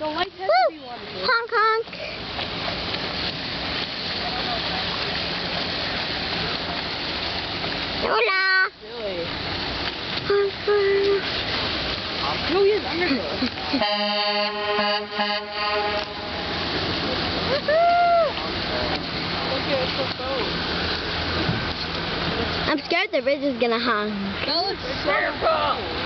The light has to be wonderful. Honk honk. Hola. Really? Honk honk. No, he has undergrowth. Look at the boat. I'm scared the bridge is gonna hang. That looks so cool.